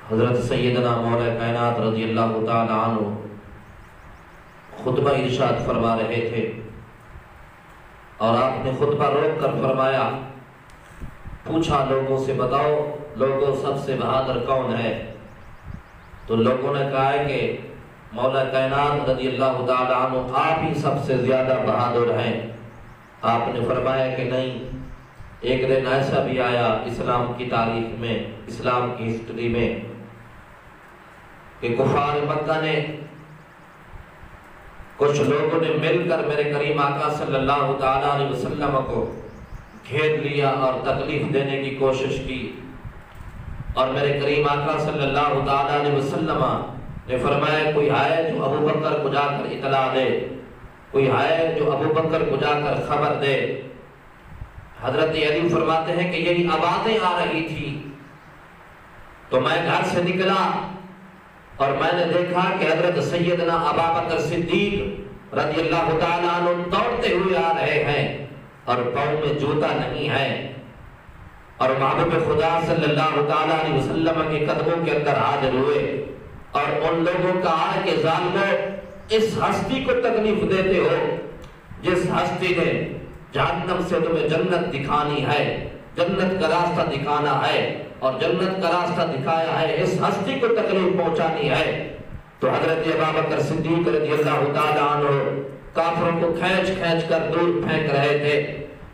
حضرت سیدنا مولا کائنات رضی اللہ تعالی عنہ خطبہ ارشاد فرما رہے تھے، اور آپ نے خطبہ روک کر فرمایا، پوچھا لوگوں سے بتاؤ لوگوں سب سے بہادر کون ہے؟ تو لوگوں نے کہا ہے کہ مولا کائنات رضی اللہ تعالی عنہ آپ ہی سب سے زیادہ بہادر ہیں۔ آپ نے فرمایا کہ نہیں، ایک دن ایسا بھی آیا اسلام کی تاریخ میں، اسلام کی ہسٹری میں، کہ کفار مکہ نے، کچھ لوگوں نے مل کر میرے کریم آقا صلی اللہ تعالی علیہ وسلم کو گھیر لیا اور تکلیف دینے کی کوشش کی، اور میرے کریم آقا صلی اللہ تعالی علیہ وسلم نے فرمایا کوئی ہے جو ابو بکر کو جا کر اطلاع دے، کوئی ہے جو ابو بکر کو جا کر خبر دے۔ حضرت علی فرماتے ہیں کہ یہی آوازیں آ رہی تھی تو میں گھر سے نکلا اور میں نے دیکھا کہ حضرت سیدنا ابوبکر صدیق رضی اللہ تعالیٰ عنہ دوڑتے ہوئے آ رہے ہیں اور پاؤں میں جوتا نہیں ہے، اور محبوب خدا صلی اللہ تعالیٰ علیہ وسلم کے قدموں کے اندر حاضر ہوئے، اور ان لوگوں کا آئے کہ ظالموں اس ہستی کو تکلیف دیتے ہو جس ہستی نے جہنم سے تمہیں جنت دکھانی ہے، جنت کا راستہ دکھانا ہے، اور جنت کا راستہ دکھایا ہے، اس ہستی کو تکلیف پہنچانی ہے۔ تو حضرت ابوبکر صدیق رضی اللہ تعالیٰ عنہ کافروں کو کھینچ کھینچ کر دور پھینک رہے تھے،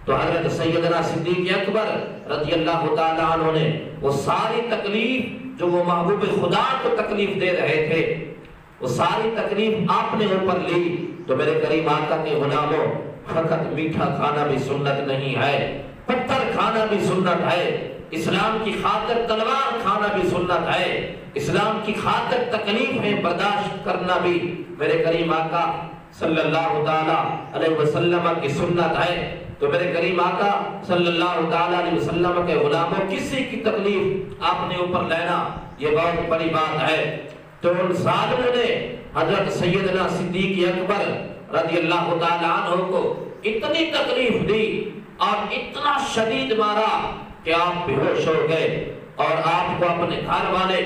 تو حضرت سیدنا صدیق اکبر رضی اللہ تعالیٰ عنہ نے وہ ساری تکلیف جو وہ محبوب خدا کو تکلیف دے رہے تھے، وہ ساری تکلیف آپ نے اوپر لی۔ تو میرے کریم آقا کے غلاموں، فقط میٹھا کھانا بھی سنت نہیں ہے، پتھر کھانا بھی سنت ہے، اسلام کی خاطر تلوار کھانا بھی سنت ہے، اسلام کی خاطر تکلیفیں برداشت کرنا بھی میرے کریم آقا صلی اللہ تعالی علیہ وسلم کی سنت ہے۔ تو میرے کریم آقا صلی اللہ تعالی علیہ وسلم کے غلاموں، کسی کی تکلیف آپ نے اوپر لینا یہ بہت بڑی بات ہے۔ تو ان ظالموں نے حضرت سیدنا صدیق اکبر رضی اللہ تعالی عنہ کو اتنی تکلیف دی اور اتنا شدید مارا کہ آپ بے ہوش ہو گئے، اور آپ کو اپنے گھر والے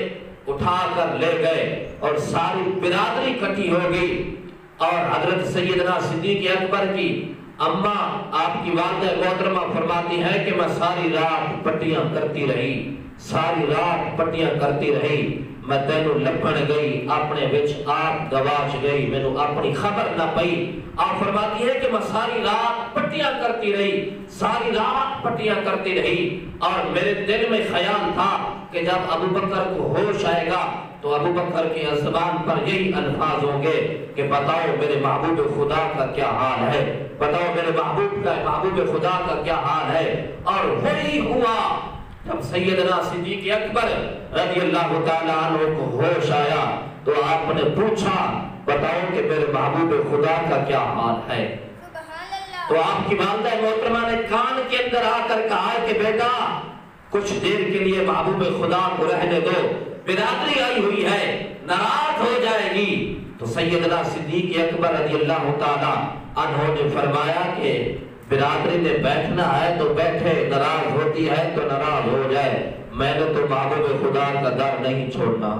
اٹھا کر لے گئے، اور ساری برادری کٹھی ہو گئی۔ اور حضرت سیدنا صدیق اکبر کی اماں، آپ کی والدہ محترمہ فرماتی ہے کہ میں ساری رات پٹیاں کرتی رہی، ساری رات پٹیاں کرتی رہی، میں تینوں لپن گئی، اپنے وچ آپ گواچ گئی، میں نے اپنی خبر نہ پئی۔ آپ فرماتی ہے کہ میں ساری رات پٹیاں کرتی رہی، ساری رات پٹیاں کرتی رہی، اور میرے دل میں خیال تھا کہ جب ابو بکر کو ہوش آئے گا تو ابو بکر کی زبان پر یہی الفاظ ہوں گے کہ بتاؤ میرے محبوب خدا کا کیا حال ہے، بتاؤ میرے محبوب خدا کا کیا حال ہے۔ اور وہی ہوا جب سیدنا صدیق اکبر رضی اللہ تعالیٰ عنہ کو ہوش آیا تو آپ نے پوچھا بتاؤ کہ میرے محبوب خدا کا کیا حال ہے۔ تو آپ کی والدہ محترمہ نے کان کے اندر آ کر کہا کہ بیٹا کچھ دیر کے لیے محبوب خدا کو رہنے دو، برادری آئی ہوئی ہے، ناراض ہو جائے گی۔ تو سیدنا صدیق اکبر رضی اللہ تعالیٰ عنہ نے فرمایا کہ برادری نے بیٹھنا ہے تو بیٹھے، ناراض ہوتی ہے تو ناراض ہو جائے، میں نے تو محبوب خدا کا در نہیں چھوڑنا۔